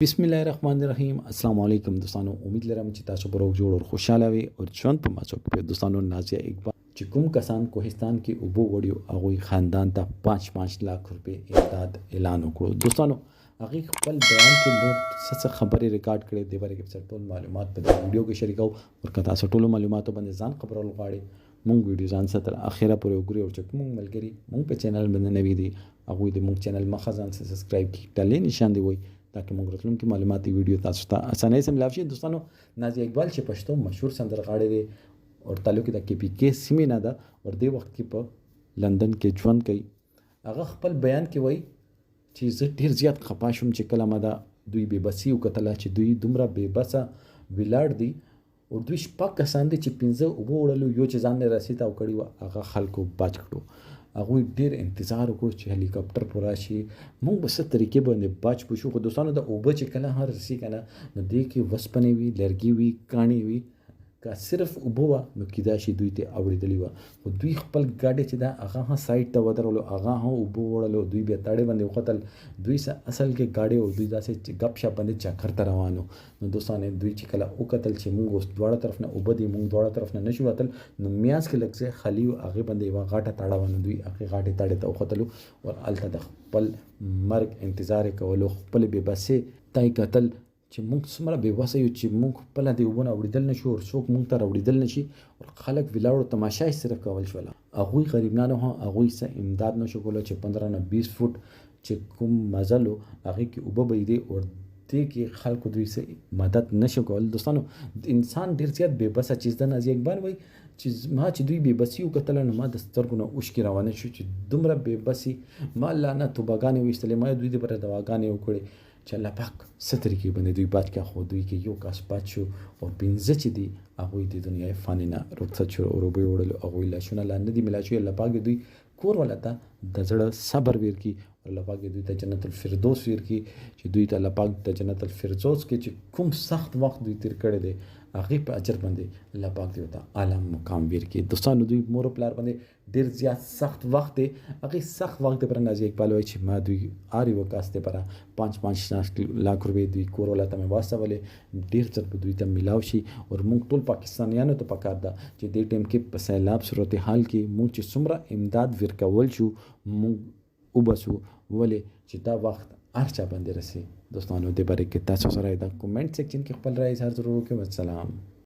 बिस्मिल्लाहिर्रहमानिर्रहीम अस्सलाम वालेकुम दोस्तانو उम्मीद लرم چې تاسو په روغ جوړ او خوشاله وي او ژوند په ماسو کې دوستانو نازیه اقبال چې کوم کسان کوهستان کې اوبو وړیو هغه خاندان ته 5 लाख रुपए امداد اعلان وکړو دوستانو هغه خپل بیان کې نو څه خبرې ریکارډ کړې دی بلکې ټول معلومات په ویډیو کې شریکو او کته تاسو ټول معلوماتو باندې ځان خبرول غواړي مونږ ویډیو ځان ستر اخیره پورې وګورئ او چې مونږ ملګری مونږ په چینل باندې نوی دي هغه دې مونږ چینل مخه ځان سبسکرایب کړئ ټلې نشان دی وای ताकि موږ راتلونکي معلوماتي ویډیو تاسو ته اسانه سره ملاوي شي دوستانو نازیه اقبال چې پښتو مشهور سندرغاړی دی او تعلق د کې پی کې سیمه نه ده او د وخت کې په لندن کې ژوند کوي هغه خپل بیان کې وایي چې زه ډیر زیات خپه شوم چې کله ما دا دوی بے بسی او کتل چې دوی دومره بے بسه ویلاړ دي او دوی شپږ کسان دي چې 15 اوبو وړلو یو چې ځان نه رسید او کړي هغه خلکو بچ کړو هغه ډیر انتظار وکړ چې هلیکاپټر پر راشي موږ به ست طریقې باندې بچ پوشو خو دوستانو د اوبه چې کله هر رسی کنه نو دې کې وسپنې وی لرګي وی کانی وی کا صرف اوبو نو کیدا شي دوی ته اوریدلی و خو دوی خپل ګاډي چې دا هغه ها سایت ته ودرولو هغه ها اوبو وړلو دوی به تاړې باندې وختل دوی اصل کې ګاډي او دوی داسې غپ شپ باندې چکر ته روانو نو دوستانو دوی چې کله او قتل چې موږ اوس دواړه طرف نه اوبدي موږ دواړه طرف نه نشو وتل نو میاس کې لګځه خالی هغه باندې وا غاټه تاړه دوی هغه غاټه تاړه ته وختلو او الته د خپل مرګ انتظار کولو خپل به بسې تای قتل چې موږ څومره بې وسه یو چې موږ خپل د وبونه اوریدل نشو او څوک موږ ته اوریدل نشي او خلک ویلاړو تماشا یې صرف کول شول هغه غریبانو هغه سه امداد نشو کولای چې 15 نه 20 فوټ چې کوم مزلو هغه کې اوبه بيدي او دې کې خلکو دوی سه مدد نشو کول دوستانو انسان ډیر زیات بې بسه چیز د نازیه اقبال وای چې ما چې دوی بې بسی او کتل نو ما د سترګو نه اوښکې روانه شو چې دومره بې بسی ما لعنت توبګانې وشتلې ما دوی دې پر دواګانې وکړي چې الله پاک ستر کې باندې دوی بچ کا خو دوی کې یو کاس پاتشو او پنځه چې دی هغه د دنیا فانی نه رخصت شو او روبي وړل هغه لا شونه لاندې دی ملا شو الله پاک دوی کور ولته د زړه صبر ور کی الله پاک دوی ته جنت الفردوس ور کی چې دوی ته الله پاک د جنت الفردوس کې چې کوم سخت وخت دوی تیر کړي دي هغه په اجر باندې الله پاک دوی ته عالم مقام ور کی دوستانو دوی مور پلار باندې ډیر زیات سخت وخت دی هغه سخت وخت پر نازیه اقبال وای چې ما دوی آری وکاسته پر 5 लाख रुपए دوی کور ولته مې واسطه ډیر څه دوی ته ملاو شي او موږ ټول پاکستانیانو ته پکار ده چې دې ټیم کې په سیلاب صورتحال کې موږ چې څومره امداد ورکول شو موږ وبسو ولې چې دا وخت ارچا باندې رسي دوستانو دې باره کې تاسو سره دا کمنټ سیکشن کې خپل رائے اظهار ضرور وکړئ والسلام